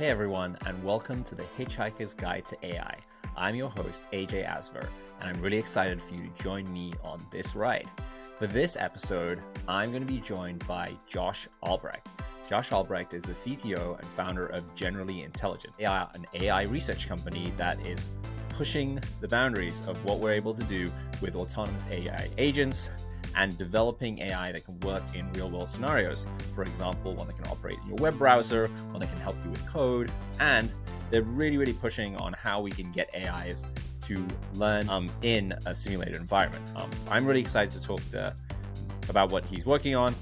Hey everyone, and welcome to the Hitchhiker's Guide to AI. I'm your host, AJ Asver, and I'm really excited for you to join me on this ride. For this episode, I'm going to be joined by Josh Albrecht. Josh Albrecht is the CTO and founder of Generally Intelligent, an AI research company that is pushing the boundaries of what we're able to do with autonomous AI agents and developing AI that can work in real-world scenarios. For example, one that can operate in your web browser, one that can help you with code, and they're really pushing on how we can get AIs to learn in a simulated environment. I'm really excited to talk about what he's working on.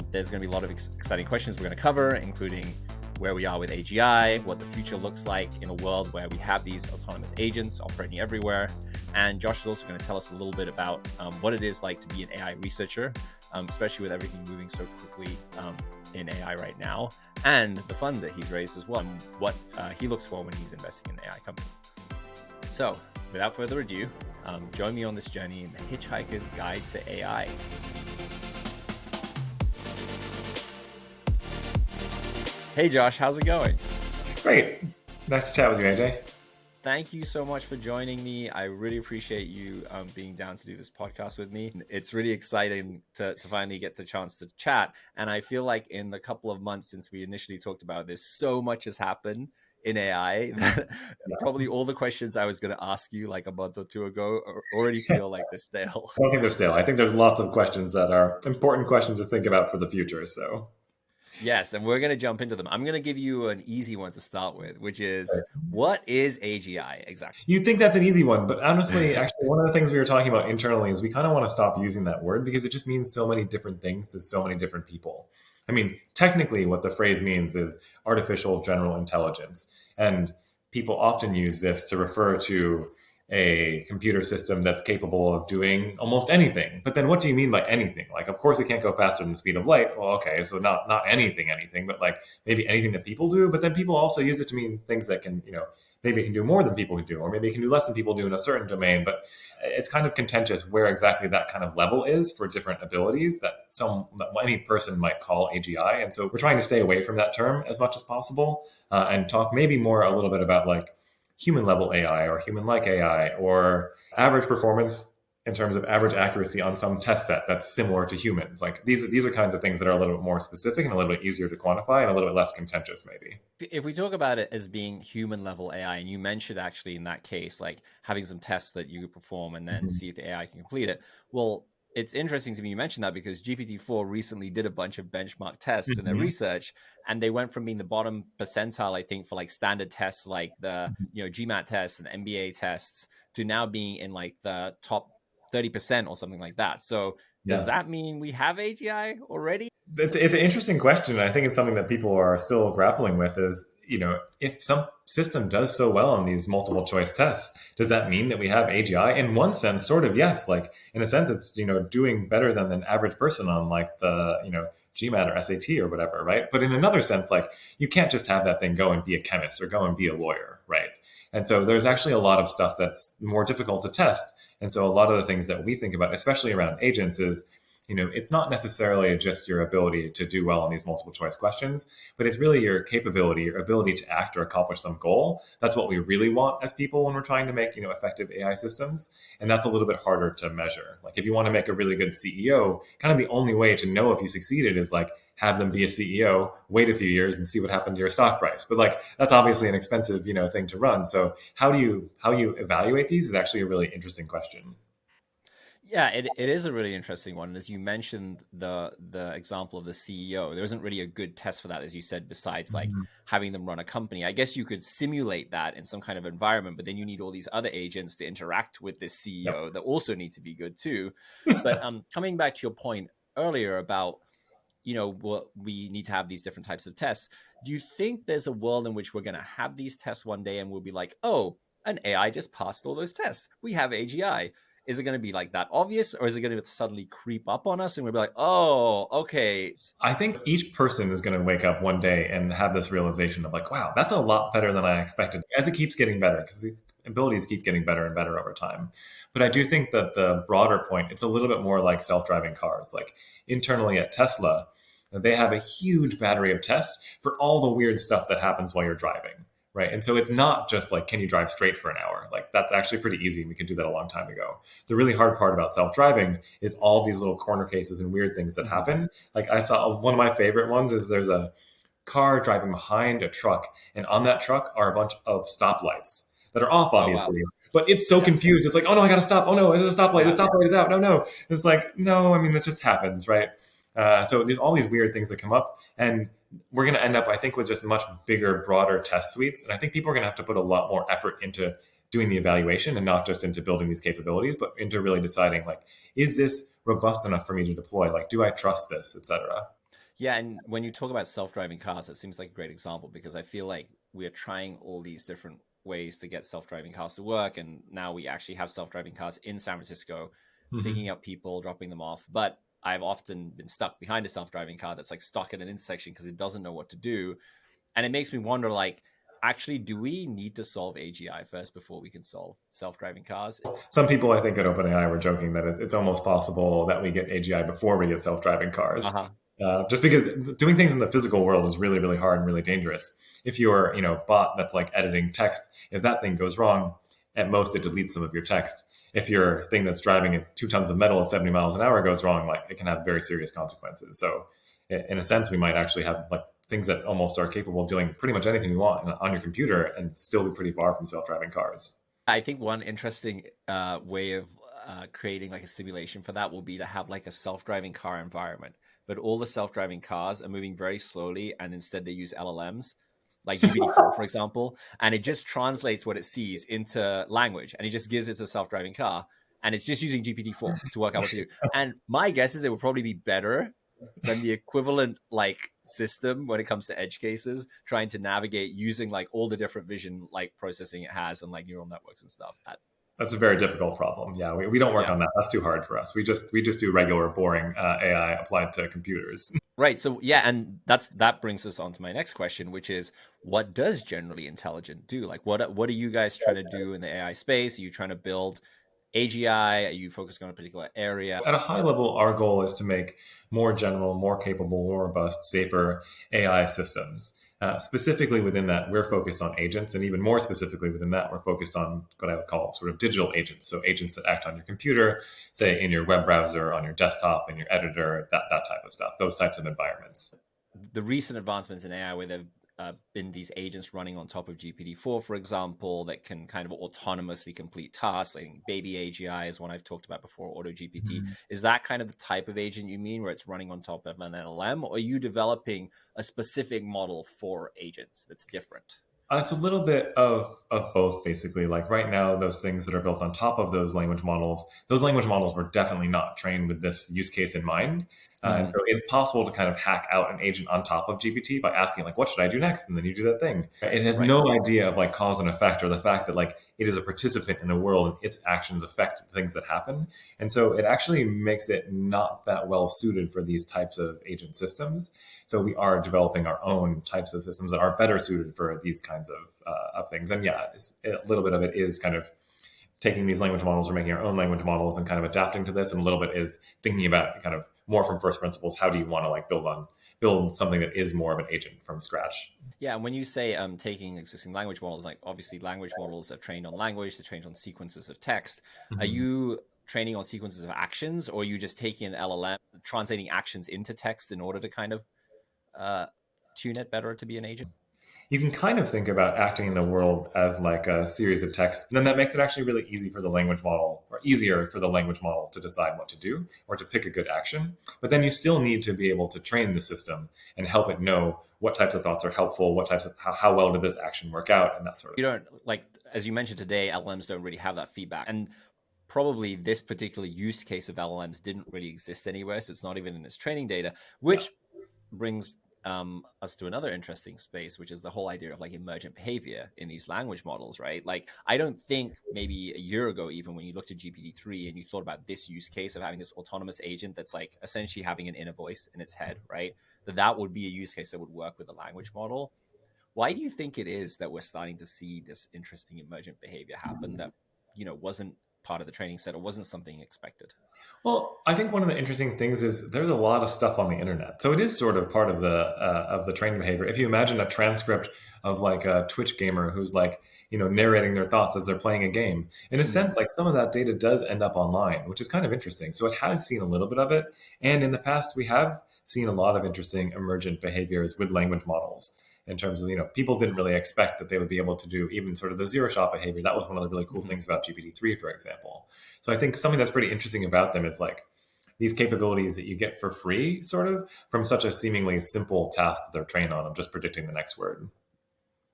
There's going to be a lot of exciting questions we're going to cover, including where we are with AGI, what the future looks like in a world where we have these autonomous agents operating everywhere. And Josh is also going to tell us a little bit about what it is like to be an AI researcher, especially with everything moving so quickly in AI right now, and the fund that he's raised as well, and what he looks for when he's investing in an AI company. So, without further ado, join me on this journey in the Hitchhiker's Guide to AI. Hey Josh, how's it going? Great. Nice to chat with you, AJ. Thank you so much for joining me. I really appreciate you being down to do this podcast with me. It's really exciting to finally get the chance to chat. And I feel like in the couple of months since we initially talked about this, so much has happened in AI that probably all the questions I was going to ask you like a month or two ago already feel like they're stale. I don't think they're stale. I think there's lots of questions that are important questions to think about for the future. So yes, and we're going to jump into them. I'm going to give you an easy one to start with, which is, what is AGI exactly? you'd think that's an easy one, but honestly, actually, one of the things we were talking about internally is we kind of want to stop using that word because it just means so many different things to so many different people. I mean, technically, what the phrase means is artificial general intelligence. And people often use this to refer to a computer system that's capable of doing almost anything. But then what do you mean by anything? Like, of course, it can't go faster than the speed of light. Well, okay, so not anything, but like maybe anything that people do. But then people also use it to mean things that can, maybe it can do more than people can do, or maybe it can do less than people do in a certain domain. But it's kind of contentious where exactly that kind of level is for different abilities that any person might call AGI. And so we're trying to stay away from that term as much as possible and talk maybe more a little bit about like human level AI or human like AI or average performance in terms of average accuracy on some test set that's similar to humans. Like these are kinds of things that are a little bit more specific and a little bit easier to quantify and a little bit less contentious maybe. If we talk about it as being human level AI, and you mentioned actually in that case, like having some tests that you could perform and then see if the AI can complete it. Well, it's interesting to me you mentioned that because GPT-4 recently did a bunch of benchmark tests in their research, and they went from being the bottom percentile, I think, for like standard tests like the GMAT tests and MBA tests to now being in like the top 30% or something like that. So does that mean we have AGI already? It's an interesting question. I think it's something that people are still grappling with is, if some system does so well on these multiple choice tests, does that mean that we have AGI? In one sense, sort of, yes. Like in a sense, it's, doing better than an average person on like the, GMAT or SAT or whatever, right? But in another sense, like you can't just have that thing go and be a chemist or go and be a lawyer, right? And so there's actually a lot of stuff that's more difficult to test. And so a lot of the things that we think about, especially around agents, is it's not necessarily just your ability to do well on these multiple choice questions, but it's really your capability, your ability to act or accomplish some goal. That's what we really want as people when we're trying to make, effective AI systems. And that's a little bit harder to measure. Like if you want to make a really good CEO, kind of the only way to know if you succeeded is like have them be a CEO, wait a few years and see what happened to your stock price. But like that's obviously an expensive, thing to run. So how you evaluate these is actually a really interesting question. Yeah, it is a really interesting one. As you mentioned, the example of the CEO, there isn't really a good test for that, as you said, besides like having them run a company. I guess you could simulate that in some kind of environment, but then you need all these other agents to interact with this CEO that also need to be good too. But coming back to your point earlier about, what we need to have these different types of tests, do you think there's a world in which we're going to have these tests one day and we'll be like, oh, an AI just passed all those tests. We have AGI. Is it going to be like that obvious, or is it going to suddenly creep up on us and we'll be like, oh, okay. I think each person is going to wake up one day and have this realization of like, wow, that's a lot better than I expected as it keeps getting better because these abilities keep getting better and better over time. But I do think that the broader point, it's a little bit more like self-driving cars. Like internally at Tesla, they have a huge battery of tests for all the weird stuff that happens while you're driving. Right. And so it's not just like, can you drive straight for an hour? Like, that's actually pretty easy. And we can do that a long time ago. The really hard part about self driving is all these little corner cases and weird things that happen. Like, I saw one of my favorite ones is there's a car driving behind a truck, and on that truck are a bunch of stoplights that are off, Oh wow. obviously. But it's so Yeah. confused. It's like, oh no, I gotta stop. Oh no, it's a stoplight. The Yeah. stoplight is out. No, no. It's like, no, I mean, that just happens, right? So there's all these weird things that come up, and we're going to end up, I think, with just much bigger, broader test suites. And I think people are going to have to put a lot more effort into doing the evaluation and not just into building these capabilities, but into really deciding, like, is this robust enough for me to deploy? Like, do I trust this, etc. Yeah, and when you talk about self-driving cars, it seems like a great example because I feel like we're trying all these different ways to get self-driving cars to work, and now we actually have self-driving cars in San Francisco, picking Mm-hmm. up people, dropping them off. But I've often been stuck behind a self-driving car that's like stuck at an intersection because it doesn't know what to do, and it makes me wonder, like, actually, do we need to solve AGI first before we can solve self-driving cars? Some people, I think, at OpenAI were joking that it's almost possible that we get AGI before we get self-driving cars, Uh-huh. just because doing things in the physical world is really, really hard and really dangerous. If your bot that's like editing text, if that thing goes wrong, at most it deletes some of your text. If your thing that's driving at 2 tons of metal at 70 miles an hour goes wrong, like, it can have very serious consequences. So, in a sense, we might actually have like things that almost are capable of doing pretty much anything you want on your computer and still be pretty far from self-driving cars. I think one interesting way of creating like a simulation for that will be to have like a self-driving car environment, but all the self-driving cars are moving very slowly, and instead they use LLMs, like GPT-4, for example, and it just translates what it sees into language, and it just gives it to the self-driving car, and it's just using GPT-4 to work out what to do. And my guess is it would probably be better than the equivalent like system when it comes to edge cases, trying to navigate using like all the different vision like processing it has and like neural networks and stuff. That's a very difficult problem. Yeah, we don't work Yeah. on that. That's too hard for us. We just do regular, boring AI applied to computers. Right. So yeah, and that brings us on to my next question, which is, what does generally intelligent do? Like, what are you guys trying to do in the AI space? Are you trying to build AGI? Are you focusing on a particular area? At a high level, our goal is to make more general, more capable, more robust, safer AI systems. Specifically within that, we're focused on agents, and even more specifically within that, we're focused on what I would call sort of digital agents. So agents that act on your computer, say in your web browser, on your desktop, in your editor, that type of stuff, those types of environments. The recent advancements in AI, where there've been these agents running on top of GPT-4, for example, that can kind of autonomously complete tasks. Like Baby AGI is one I've talked about before, Auto GPT. Mhm. Is that kind of the type of agent you mean, where it's running on top of an LLM, or are you developing a specific model for agents that's different? It's a little bit of both, basically. Like right now, those things that are built on top of those language models were definitely not trained with this use case in mind. And Mm-hmm. so it's possible to kind of hack out an agent on top of GPT by asking, like, what should I do next? And then you do that thing. It has Right. no idea of like cause and effect, or the fact that like it is a participant in the world and its actions affect things that happen. And so it actually makes it not that well suited for these types of agent systems. So we are developing our own types of systems that are better suited for these kinds of things. And yeah, a little bit of it is kind of taking these language models or making our own language models and kind of adapting to this. And a little bit is thinking about kind of more from first principles. How do you want to like build something that is more of an agent from scratch? Yeah, and when you say taking existing language models, like obviously language models are trained on language, they're trained on sequences of text. Are Mhm. you training on sequences of actions, or are you just taking an LLM, translating actions into text in order to kind of uh, tune it better to be an agent? You can kind of think about acting in the world as like a series of text. And then that makes it actually really easy for the language model, or easier for the language model to decide what to do or to pick a good action. But then you still need to be able to train the system and help it know what types of thoughts are helpful, what types of how well did this action work out, and that sort of You thing. don't, like, as you mentioned today, LLMs don't really have that feedback. And probably this particular use case of LLMs didn't really exist anywhere. So it's not even in its training data, Yeah. which brings us to another interesting space, which is the whole idea of like emergent behavior in these language models, right? Like, I don't think maybe a year ago, even when you looked at GPT-3 and you thought about this use case of having this autonomous agent that's like essentially having an inner voice in its head, right? That would be a use case that would work with a language model. Why do you think it is that we're starting to see this interesting emergent behavior happen that, wasn't part of the training set, or wasn't something expected? Well, I think one of the interesting things is there's a lot of stuff on the internet, so it is sort of part of the training behavior. If you imagine a transcript of like a Twitch gamer who's like narrating their thoughts as they're playing a game, in a Mm-hmm. sense, like some of that data does end up online, which is kind of interesting. So it has seen a little bit of it, and in the past we have seen a lot of interesting emergent behaviors with language models. In terms of people didn't really expect that they would be able to do even sort of the zero shot behavior. That was one of the really cool Mm-hmm. things about GPT-3, for example. So I think something that's pretty interesting about them is like these capabilities that you get for free, sort of from such a seemingly simple task that they're trained on of just predicting the next word.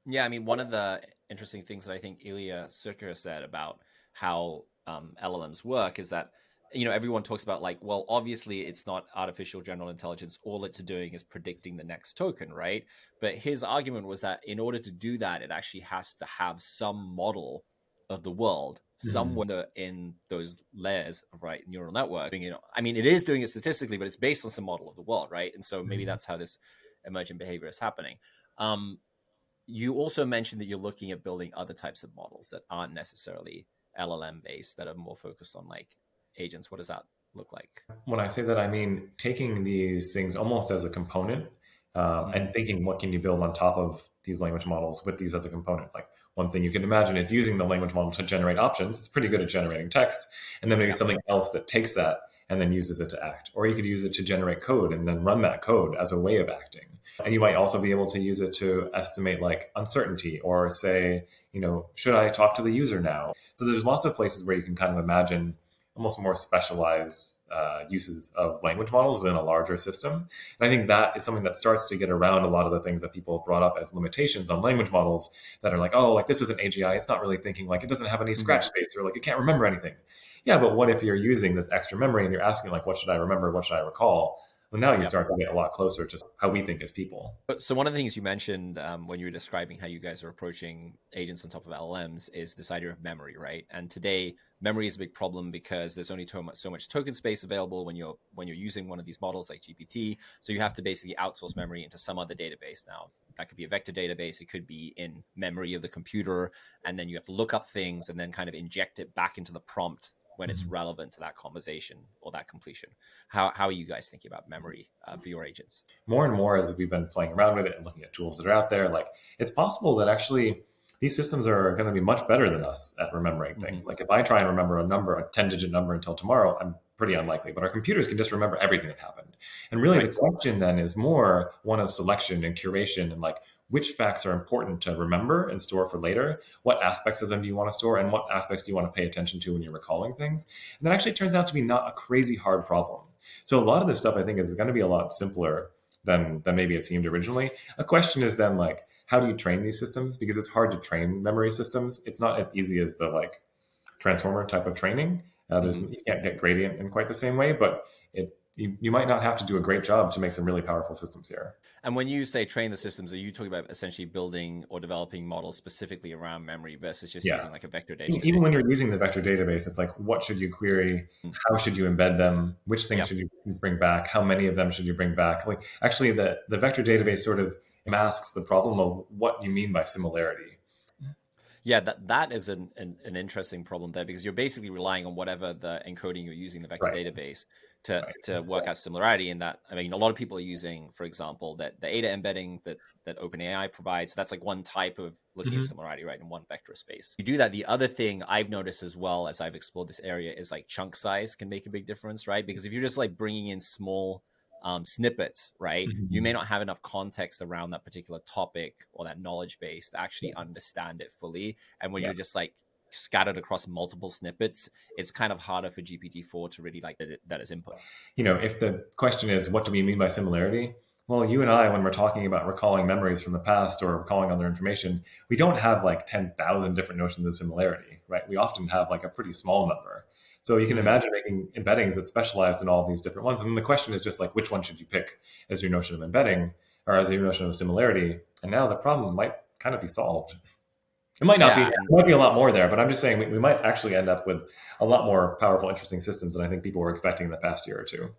Yeah, I mean, one of the interesting things that I think Ilya Suker said about how LLMs work is that, everyone talks about like, well, obviously it's not artificial general intelligence. All it's doing is predicting the next token, right? But his argument was that in order to do that, it actually has to have some model of the world Mhm. somewhere in those layers of neural network. I mean, it is doing it statistically, but it's based on some model of the world, right? And so maybe Mhm. that's how this emergent behavior is happening. Um, you also mentioned that you're looking at building other types of models that aren't necessarily LLM based, that are more focused on like agents. What does that look like? When I say that, I mean taking these things almost as a component Mm-hmm. and thinking what can you build on top of these language models with these as a component. Like one thing you can imagine is using the language model to generate options. It's pretty good at generating text, and then maybe Yeah. something else that takes that and then uses it to act. Or you could use it to generate code and then run that code as a way of acting. And you might also be able to use it to estimate like uncertainty or say, should I talk to the user now? So there's lots of places where you can kind of imagine almost more specialized uses of language models within a larger system. And I think that is something that starts to get around a lot of the things that people brought up as limitations on language models that are like, oh, like this is an AGI. It's not really thinking, like it doesn't have any Mm-hmm. scratch space or like it can't remember anything. Yeah, but what if you're using this extra memory and you're asking like, what should I remember? What should I recall? Well, now you Yeah. start to get a lot closer to how we think as people. So one of the things you mentioned when you were describing how you guys are approaching agents on top of LLMs is this idea of memory, right? And today, memory is a big problem because there's only so much token space available when you're using one of these models like GPT. So you have to basically outsource memory into some other database. Now that could be a vector database, it could be in memory of the computer, and then you have to look up things and then kind of inject it back into the prompt when it's Mhm. relevant to that conversation or that completion. How are you guys thinking about memory for your agents? More and more as we've been playing around with it and looking at tools that are out there, like it's possible that actually these systems are going to be much better than us at remembering Mm-hmm. things. Like if I try and remember a number, a 10-digit number until tomorrow, I'm pretty unlikely, but our computers can just remember everything that happened. And really the Right. question then is more one of selection and curation and like which facts are important to remember and store for later. What aspects of them do you want to store and what aspects do you want to pay attention to when you're recalling things? And that actually turns out to be not a crazy hard problem. So a lot of this stuff I think is going to be a lot simpler than maybe it seemed originally. A question is then like, how do you train these systems? Because it's hard to train memory systems. It's not as easy as the like transformer type of training. Mm-hmm. You can't get gradient in quite the same way, but you might not have to do a great job to make some really powerful systems here. And when you say train the systems, are you talking about essentially building or developing models specifically around memory versus just Yeah. using like a vector Even database? when you're using the vector database, it's like, what should you query? Mm. How should you embed them? Which things Yeah. should you bring back? How many of them should you bring back? Like, actually, the vector database sort of masks the problem of what you mean by similarity. Yeah, that is an interesting problem there because you're basically relying on whatever the encoding you're using the vector Right. database to Right. work out similarity. And that, I mean, a lot of people are using, for example, that the ADA embedding that OpenAI provides. So that's like one type of looking at Mhm. similarity, right, in one vector space. You do that. The other thing I've noticed as well as I've explored this area is like chunk size can make a big difference, right? Because if you're just like bringing in small snippets, right? You may Mhm. not have enough context around that particular topic or that knowledge base to actually understand it fully. And when Yeah. you're just like scattered across multiple snippets, it's kind of harder for GPT-4 to really like that as input. If the question is, what do we mean by similarity? Well, you and I, when we're talking about recalling memories from the past or recalling other information, we don't have like 10,000 different notions of similarity, right? We often have like a pretty small number. So you can Mm. imagine making embeddings that specialize in all of these different ones. And then the question is just like, which one should you pick as your notion of embedding or as your notion of similarity? And now the problem might kind of be solved. It might not be. Yeah, There and might be a lot more there, but I'm just saying we might actually end up with a lot more powerful, interesting systems than I think people were expecting in the past year or two.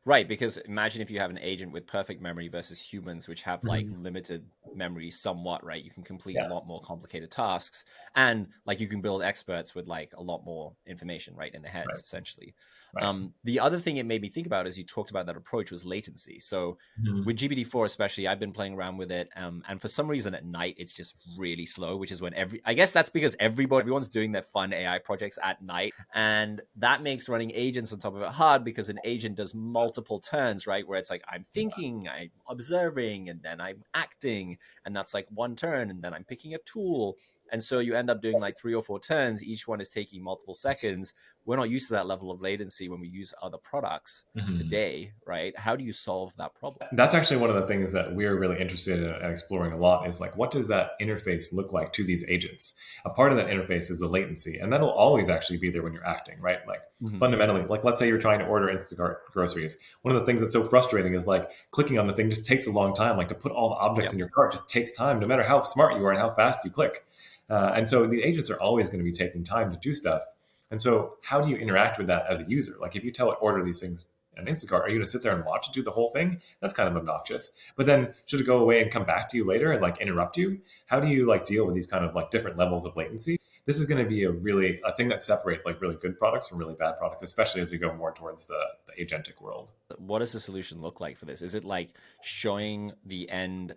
Right, because imagine if you have an agent with perfect memory versus humans, which have like Mhm. limited memory somewhat, right? You can complete a Yeah, lot more complicated tasks, and like you can build experts with like a lot more information, right, in their heads, right, essentially. right. The other thing it made me think about as you talked about that approach was latency. So Mhm. with GPT-4 especially, I've been playing around with it, and for some reason at night it's just really slow, which is when I guess that's because everyone's doing their fun AI projects at night, and that makes running agents on top of it hard because an agent does multiple turns, right? Where it's like I'm thinking, I'm observing, and then I'm acting, and that's like one turn, and then I'm picking a tool. And so you end up doing like 3 or 4 turns. Each one is taking multiple seconds. We're not used to that level of latency when we use other products Mhm. today, right? How do you solve that problem? That's actually one of the things that we're really interested in exploring a lot is like, what does that interface look like to these agents? A part of that interface is the latency, and that'll always actually be there when you're acting, right? Like Mm-hmm. fundamentally, like let's say you're trying to order Instacart groceries. One of the things that's so frustrating is like clicking on the thing just takes a long time. Like to put all the objects Yep. in your cart just takes time, no matter how smart you are and how fast you click. And so the agents are always going to be taking time to do stuff. And so, how do you interact with that as a user? Like, if you tell it order these things on Instacart, are you going to sit there and watch it do the whole thing? That's kind of obnoxious. But then, should it go away and come back to you later and like interrupt you? How do you like deal with these kind of like different levels of latency? This is going to be a thing that separates like really good products from really bad products, especially as we go more towards the agentic world. What does the solution look like for this? Is it like showing the end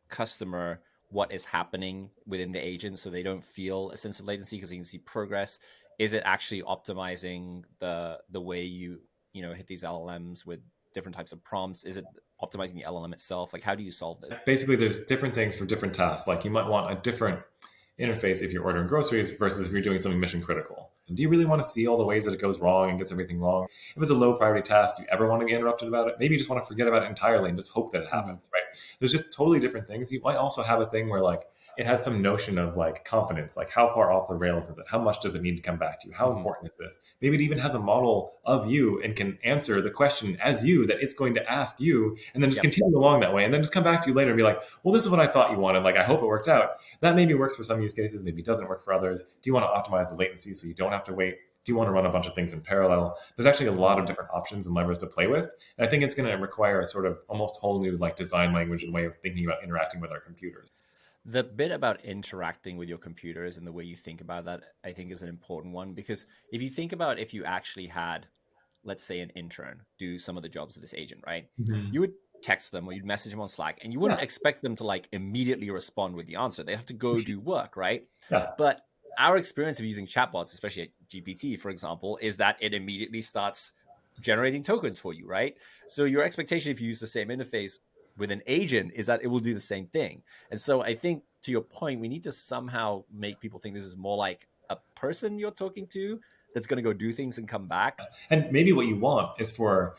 customer what is happening within the agent so they don't feel a sense of latency because they can see progress? Is it actually optimizing the way you hit these LLMs with different types of prompts? Is it optimizing the LLM itself? Like, how do you solve this? Basically, there's different things for different tasks. Like you might want a different interface if you're ordering groceries versus if you're doing something mission critical. Do you really want to see all the ways that it goes wrong and gets everything wrong? If it's a low priority task, do you ever want to get interrupted about it? Maybe you just want to forget about it entirely and just hope that it Mm-hmm. happens, right? There's just totally different things. You might also have a thing where like it has some notion of like confidence, like how far off the rails is it? How much does it need to come back to you? How Mm-hmm. important is this? Maybe it even has a model of you and can answer the question as you that it's going to ask you, and then just Yep. continue along that way, and then just come back to you later and be like, well, this is what I thought you wanted. Like, I hope it worked out. That maybe works for some use cases, maybe doesn't work for others. Do you want to optimize the latency so you don't have to wait? Do you want to run a bunch of things in parallel? There's actually a Mm-hmm. lot of different options and levers to play with. And I think it's going to require a sort of almost whole new like design language and way of thinking about interacting with our computers. The bit about interacting with your computers and the way you think about that, I think, is an important one because if you think about if you actually had, let's say, an intern do some of the jobs of this agent, right? Mm-hmm. You would text them or you'd message them on Slack and you Yeah, wouldn't expect them to like immediately respond with the answer. They have to for go sure. do work, right? Yeah. But our experience of using chatbots, especially at GPT, for example, is that it immediately starts generating tokens for you, right? So your expectation if you use the same interface with an agent is that it will do the same thing. And so I think to your point, we need to somehow make people think this is more like a person you're talking to that's going to go do things and come back. And maybe what you want is for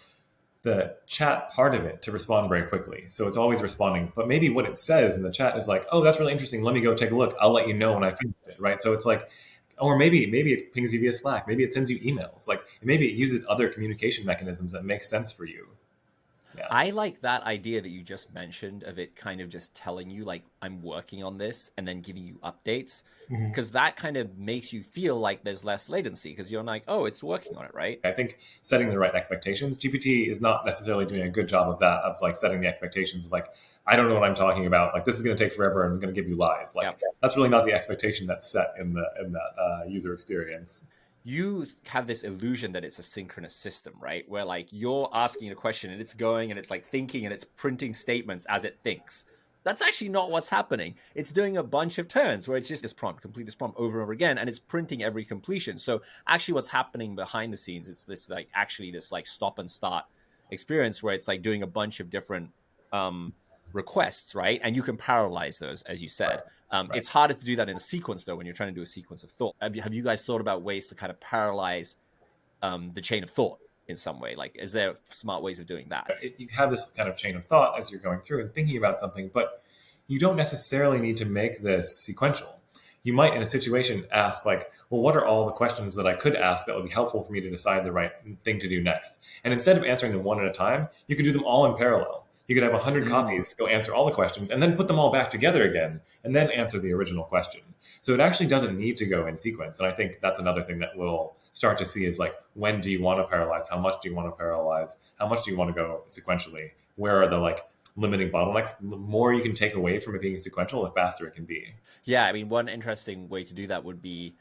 the chat part of it to respond very quickly. So it's always responding. But maybe what it says in the chat is like, oh, that's really interesting. Let me go take a look. I'll let you know when I finish it. Right. So it's like, or maybe it pings you via Slack. Maybe it sends you emails. Like maybe it uses other communication mechanisms that make sense for you. Yeah. I like that idea that you just mentioned of it kind of just telling you, like, I'm working on this and then giving you updates. Mhm. Because that kind of makes you feel like there's less latency because you're like, oh, it's working on it, right? I think setting the right expectations. GPT is not necessarily doing a good job of that, of like setting the expectations of like, I don't know what I'm talking about. Like this is going to take forever and I'm going to give you lies. Like Yep. that's really not the expectation that's set in that user experience. You have this illusion that it's a synchronous system, right? Where like you're asking a question and it's going and it's like thinking and it's printing statements as it thinks. That's actually not what's happening. It's doing a bunch of turns where it's just this prompt, complete this prompt over and over again, and it's printing every completion. So actually what's happening behind the scenes, it's this like actually this like stop and start experience where it's like doing a bunch of different um requests, right? And you can parallelize those, as you Right. said. Right. It's harder to do that in a sequence, though, when you're trying to do a sequence of thought. Have you guys thought about ways to kind of paralyze the chain of thought in some way? Like, is there smart ways of doing that? You have this kind of chain of thought as you're going through and thinking about something, but you don't necessarily need to make this sequential. You might, in a situation, ask like, well, what are all the questions that I could ask that would be helpful for me to decide the right thing to do next? And instead of answering them one at a time, you could do them all in parallel. You could have 100 Mm. copies, go answer all the questions, and then put them all back together again, and then answer the original question. So it actually doesn't need to go in sequence. And I think that's another thing that will start to see is like, when do you want to parallelize? How much do you want to parallelize? How much do you want to go sequentially? Where are the like limiting bottlenecks? The more you can take away from it being sequential, the faster it can be. Yeah, I mean, one interesting way to do that would be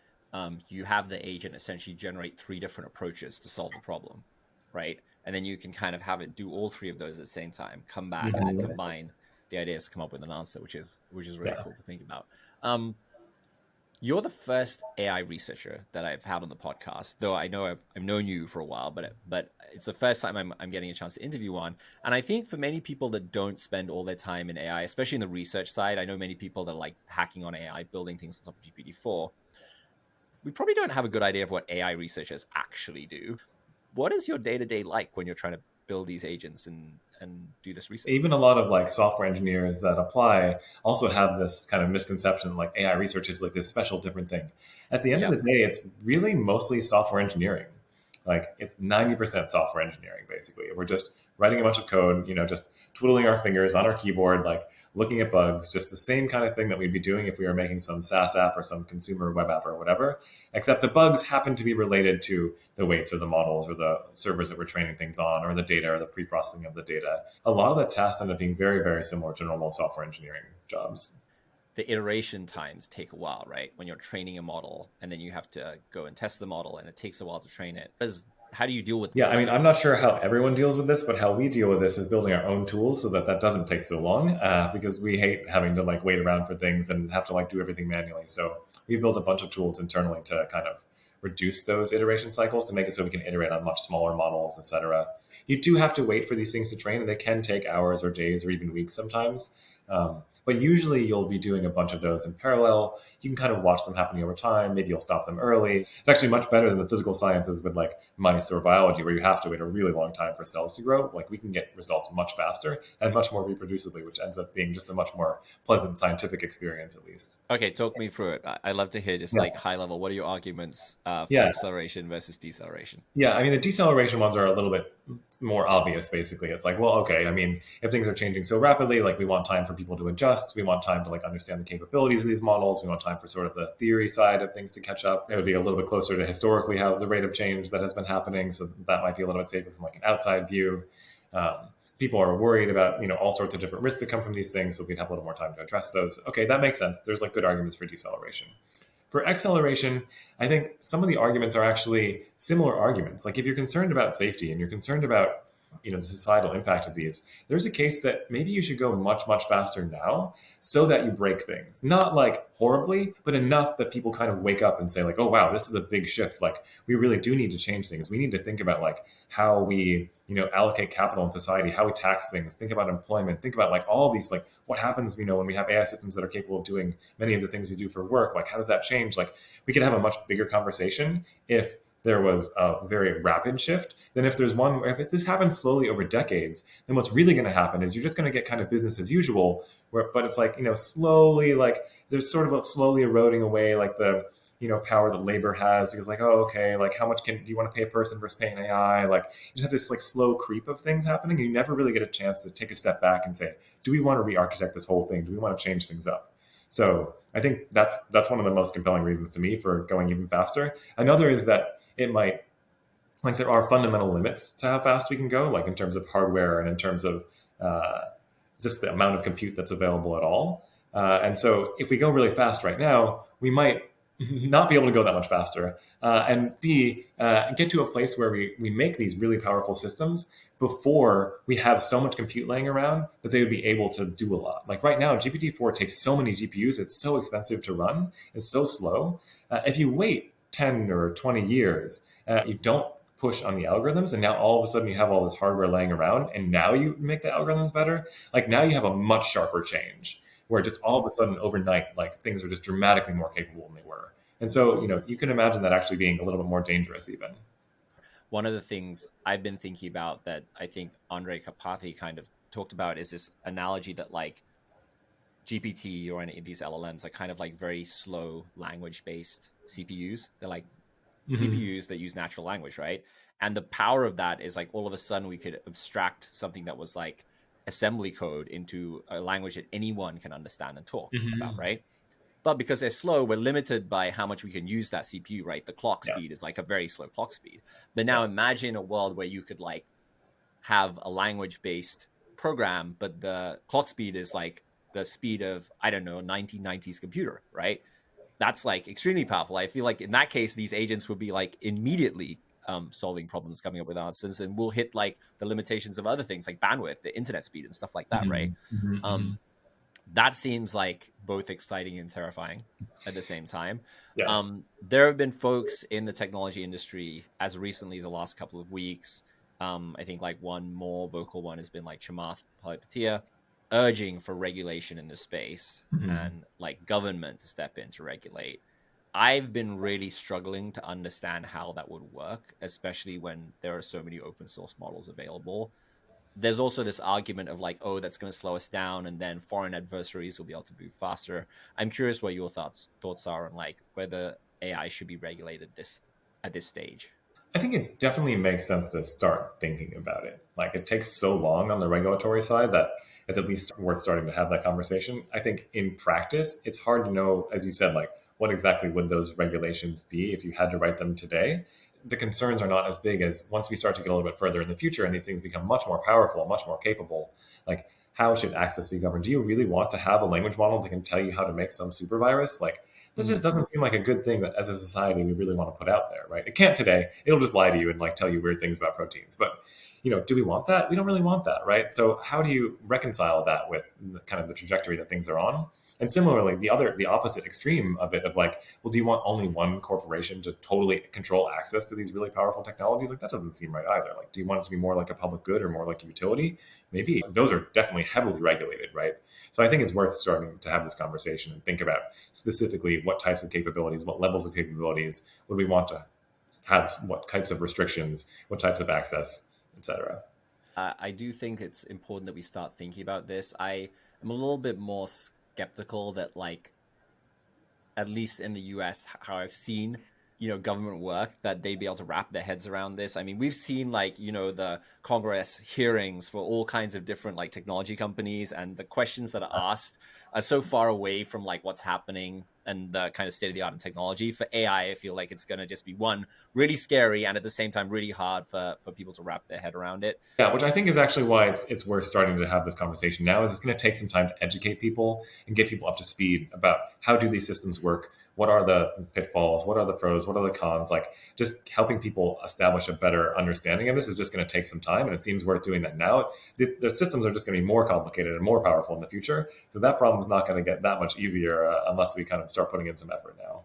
you have the agent essentially generate three different approaches to solve the problem, right? And then you can kind of have it do all three of those at the same time, come back, and then Mhm. combine the ideas to come up with an answer, which is really Yeah. cool to think about. Um, you're the first AI researcher that I've had on the podcast, though I know I've known you for a while, but it's the first time I'm getting a chance to interview one. And I think for many people that don't spend all their time in AI, especially in the research side, I know many people that are like hacking on AI, building things on top of GPT-4. We probably don't have a good idea of what AI researchers actually do. What is your day to day like when you're trying to build these agents and do this research? Even a lot of like software engineers that apply also have this kind of misconception like AI research is like this special different thing. At the end of Yeah. the day, it's really mostly software engineering. Like it's 90% software engineering basically. We're just writing a bunch of code, just twiddling our fingers on our keyboard, like looking at bugs, just the same kind of thing that we'd be doing if we were making some SaaS app or some consumer web app or whatever, except the bugs happen to be related to the weights or the models or the servers that we're training things on or the data or the pre-processing of the data. A lot of the tasks end up being very, very similar to normal software engineering jobs. The iteration times take a while, right? When you're training a model and then you have to go and test the model and it takes a while to train it. How do you deal with Yeah, I mean, I'm not sure how everyone deals with this, but how we deal with this is building our own tools so that that doesn't take so long, because we hate having to like wait around for things and have to like do everything manually. So we've built a bunch of tools internally to kind of reduce those iteration cycles to make it so we can iterate on much smaller models, etc. You do have to wait for these things to train, and they can take hours or days or even weeks sometimes. But usually you'll be doing a bunch of those in parallel. You can kind of watch them happening over time. Maybe you'll stop them early. It's actually much better than the physical sciences with like mice or biology, where you have to wait a really long time for cells to grow. Like we can get results much faster and much more reproducibly, which ends up being just a much more pleasant scientific experience, at least. Okay, talk me through it. I'd love to hear just Yeah. like high level. What are your arguments for Yeah. acceleration versus deceleration? Yeah, I mean, the deceleration ones are a little bit more obvious, basically. It's like, well, okay, I mean, if things are changing so rapidly, like we want time for people to adjust. We want time to like understand the capabilities of these models. We want time for sort of the theory side of things to catch up. It would be a little bit closer to historically how the rate of change that has been happening. So that might be a little bit safer from like an outside view. People are worried about, all sorts of different risks that come from these things. So we'd have a little more time to address those. Okay, that makes sense. There's like good arguments for deceleration. For acceleration, I think some of the arguments are actually similar arguments. Like if you're concerned about safety and you're concerned about the societal impact of these, there's a case that maybe you should go much, much faster now so that you break things. Not like horribly, but enough that people kind of wake up and say, like, oh wow, this is a big shift. Like we really do need to change things. We need to think about like how we, allocate capital in society, how we tax things, think about employment, think about like all these, like what happens, when we have AI systems that are capable of doing many of the things we do for work. Like how does that change? Like we could have a much bigger conversation if there was a very rapid shift than if there's one where if this happens slowly over decades, then what's really going to happen is you're just going to get kind of business as usual, but it's like, slowly, like there's sort of a slowly eroding away like the power that labor has, because like, oh, okay, like how much do you want to pay a person versus paying AI? Like you just have this like slow creep of things happening, and you never really get a chance to take a step back and say, do we want to re-architect this whole thing? Do we want to change things up? So I think that's one of the most compelling reasons to me for going even faster. Another is that it might, like there are fundamental limits to how fast we can go, like in terms of hardware and in terms of uh, just the amount of compute that's available at all. And so if we go really fast right now, we might not be able to go that much faster. And B, get to a place where we make these really powerful systems before we have so much compute laying around that they would be able to do a lot. Like right now, GPT-4 takes so many GPUs, it's so expensive to run, it's so slow. If you wait 10 or 20 years, you don't push on the algorithms, and now all of a sudden you have all this hardware laying around, and now you make the algorithms better. Like now you have a much sharper change where just all of a sudden overnight, like things are just dramatically more capable than they were. And so, you can imagine that actually being a little bit more dangerous even. One of the things I've been thinking about that I think Andre Karpathy kind of talked about is this analogy that like GPT or any of these LLMs are kind of like very slow language based CPUs. They're like Mm-hmm. CPUs that use natural language, right? And the power of that is like all of a sudden we could abstract something that was like assembly code into a language that anyone can understand and talk about, Mm-hmm. right? But because they're slow, we're limited by how much we can use that CPU, right? The clock Yeah. speed is like a very slow clock speed. But now Yeah. imagine a world where you could like have a language based program, but the clock speed is like the speed of, I don't know, 1990s computer, right? That's like extremely powerful. I feel like in that case, these agents would be like immediately solving problems, coming up with answers, and we'll hit like the limitations of other things like bandwidth, the internet speed, and stuff like that, right? Mm-hmm. Mm-hmm. Um, that seems like both exciting and terrifying at the same time. Yeah. There have been folks in the technology industry as recently as the last couple of weeks. I think like one more vocal one has been like Chamath Palihapitiya urging for regulation in the space Mm-hmm. and like government to step in to regulate. I've been really struggling to understand how that would work, especially when there are so many open source models available. There's also this argument of like, oh, that's going to slow us down, and then foreign adversaries will be able to move faster. I'm curious what your thoughts are on like whether AI should be regulated this at this stage. I think it definitely makes sense to start thinking about it. Like it takes so long on the regulatory side that it's at least worth starting to have that conversation. I think in practice, it's hard to know, as you said, like what exactly would those regulations be if you had to write them today. The concerns are not as big as once we start to get a little bit further in the future and these things become much more powerful, much more capable. Like, how should access be governed? Do you really want to have a language model that can tell you how to make some super virus? Like, this just Mm. doesn't seem like a good thing that as a society we really want to put out there, right? It can't today. It'll just lie to you and like tell you weird things about proteins. But do we want that? We don't really want that, right? So how do you reconcile that with kind of the trajectory that things are on? And similarly, the opposite extreme of it of like, well, do you want only one corporation to totally control access to these really powerful technologies? Like that doesn't seem right either. Like, do you want it to be more like a public good or more like a utility? Maybe those are definitely heavily regulated, right? So I think it's worth starting to have this conversation and think about specifically what types of capabilities, what levels of capabilities would we want to have, what types of restrictions, what types of access, etc. I do think it's important that we start thinking about this. I am a little bit more skeptical that like at least in the US, how I've seen, government work, that they'd be able to wrap their heads around this. I mean, we've seen like, the Congress hearings for all kinds of different like technology companies, and the questions that are asked are so far away from like what's happening and the kind of state of the art in technology. For AI, I feel like it's going to just be one really scary and at the same time really hard for people to wrap their head around it. Yeah, which I think is actually why it's worth starting to have this conversation now. Is it's going to take some time to educate people and get people up to speed about how do these systems work, what are the pitfalls, what are the pros, what are the cons. Like just helping people establish a better understanding of this is just going to take some time, and it seems worth doing that now. The systems are just going to be more complicated and more powerful in the future, so that problem is not going to get that much easier unless we kind of start putting in some effort now.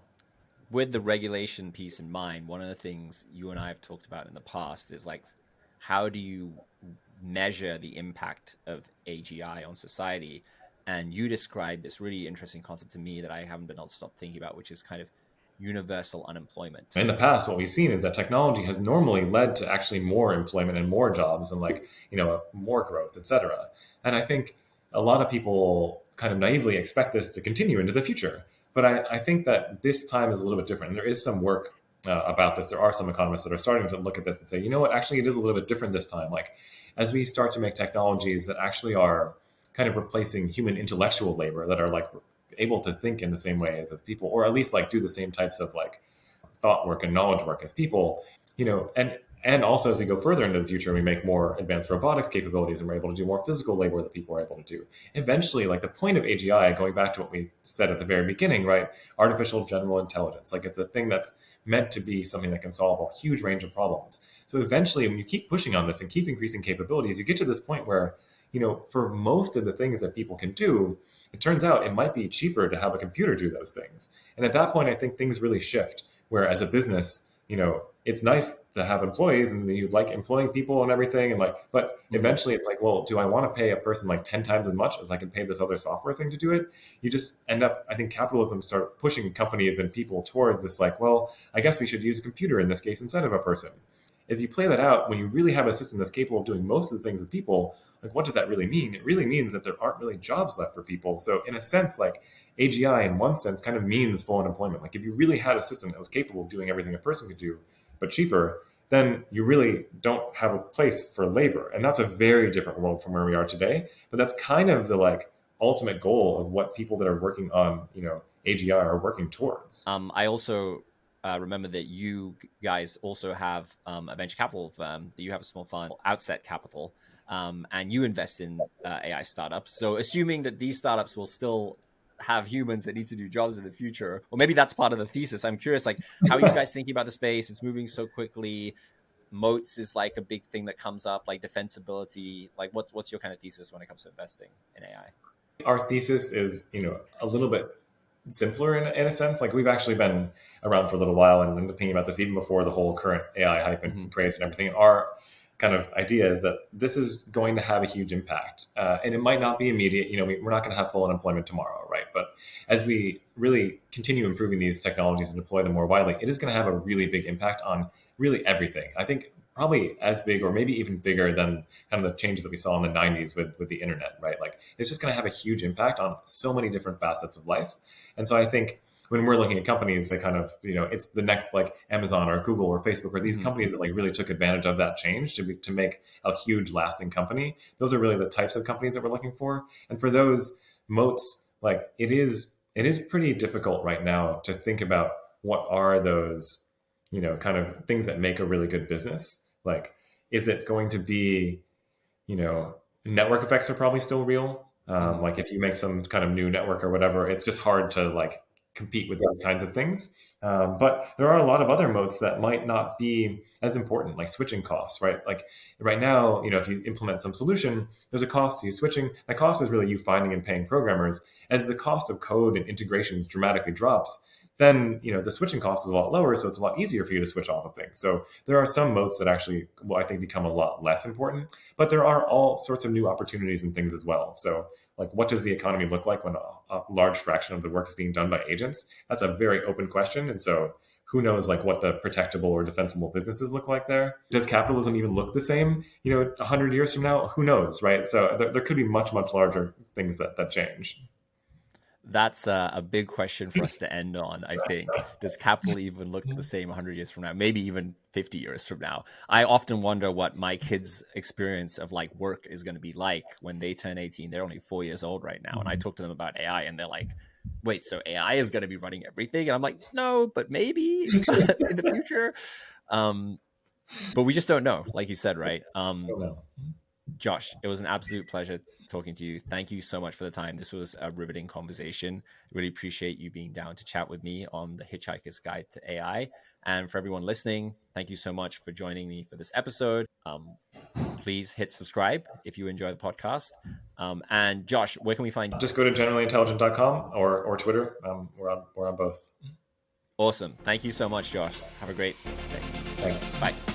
With the regulation piece in mind, one of the things you and I have talked about in the past is like, how do you measure the impact of AGI on society? And you described this really interesting concept to me that I haven't been able to stop thinking about, which is kind of universal unemployment. In the past, what we've seen is that technology has normally led to actually more employment and more jobs and like, more growth, et cetera. And I think a lot of people kind of naively expect this to continue into the future. But I think that this time is a little bit different. And there is some work about this. There are some economists that are starting to look at this and say, you know what, actually, it is a little bit different this time. Like, as we start to make technologies that actually are kind of replacing human intellectual labor, that are like able to think in the same way as people, or at least like do the same types of like thought work and knowledge work as people, and also as we go further into the future and we make more advanced robotics capabilities and we're able to do more physical labor that people are able to do. Eventually, like the point of AGI, going back to what we said at the very beginning, right? Artificial general intelligence. Like it's a thing that's meant to be something that can solve a huge range of problems. So eventually, when you keep pushing on this and keep increasing capabilities, you get to this point where, for most of the things that people can do, it turns out it might be cheaper to have a computer do those things. And at that point, I think things really shift where as a business, it's nice to have employees and you like employing people and everything. And like, but Mm-hmm. eventually it's like, well, do I want to pay a person like 10 times as much as I can pay this other software thing to do it? You just end up, I think capitalism start pushing companies and people towards this, like, well, I guess we should use a computer in this case instead of a person. If you play that out, when you really have a system that's capable of doing most of the things with people, like what does that really mean? It really means that there aren't really jobs left for people. So in a sense, like AGI in one sense kind of means full unemployment. Like if you really had a system that was capable of doing everything a person could do, but cheaper, then you really don't have a place for labor. And that's a very different world from where we are today. But that's kind of the like ultimate goal of what people that are working on, AGI are working towards. I also remember that you guys also have a venture capital firm, that you have a small fund, Outset Capital, and you invest in AI startups. So assuming that these startups will still have humans that need to do jobs in the future, or maybe that's part of the thesis. I'm curious, like, how are you guys thinking about the space? It's moving so quickly. Moats is like a big thing that comes up, like defensibility. Like, what's your kind of thesis when it comes to investing in AI? Our thesis is, a little bit simpler in a sense. Like we've actually been around for a little while and been thinking about this even before the whole current AI hype and craze and everything. Our kind of idea is that this is going to have a huge impact, and it might not be immediate. We're not going to have full unemployment tomorrow, right? But as we really continue improving these technologies and deploy them more widely, it is going to have a really big impact on really everything. I think probably as big or maybe even bigger than kind of the changes that we saw in the 90s with the internet, right? Like it's just going to have a huge impact on so many different facets of life. And so I think when we're looking at companies that kind of, it's the next like Amazon or Google or Facebook or these companies that like really took advantage of that change to make a huge lasting company. Those are really the types of companies that we're looking for. And for those moats, like it is pretty difficult right now to think about what are those, kind of things that make a really good business. Like, is it going to be, network effects are probably still real. Like if you make some kind of new network or whatever, it's just hard to like compete with those kinds of things. But there are a lot of other moats that might not be as important, like switching costs, right? Like right now, if you implement some solution, there's a cost to you switching. That cost is really you finding and paying programmers. As the cost of code and integrations dramatically drops, then the switching cost is a lot lower, so it's a lot easier for you to switch off of things. So there are some moats that actually, I think, become a lot less important. But there are all sorts of new opportunities and things as well. So like, what does the economy look like when a large fraction of the work is being done by agents? That's a very open question. And so who knows like what the protectable or defensible businesses look like there? Does capitalism even look the same, 100 years from now? Who knows, right? So there could be much, much larger things that change. That's a big question for us to end on, I think. Does capital even look the same 100 years from now? Maybe even 50 years from now. I often wonder what my kids' experience of like work is going to be like when they turn 18. They're only 4 years old right now. And I talk to them about AI and they're like, wait, so AI is going to be running everything? And I'm like, no, but maybe in the future. But we just don't know, like you said, right? Josh, it was an absolute pleasure talking to you. Thank you so much for the time. This was a riveting conversation. Really appreciate you being down to chat with me on the Hitchhiker's Guide to AI. And for everyone listening, thank you so much for joining me for this episode. Please hit subscribe if you enjoy the podcast. And Josh, where can we find you? Just go to generallyintelligent.com or Twitter. We're on both. Awesome. Thank you so much, Josh. Have a great day. Thanks. Bye.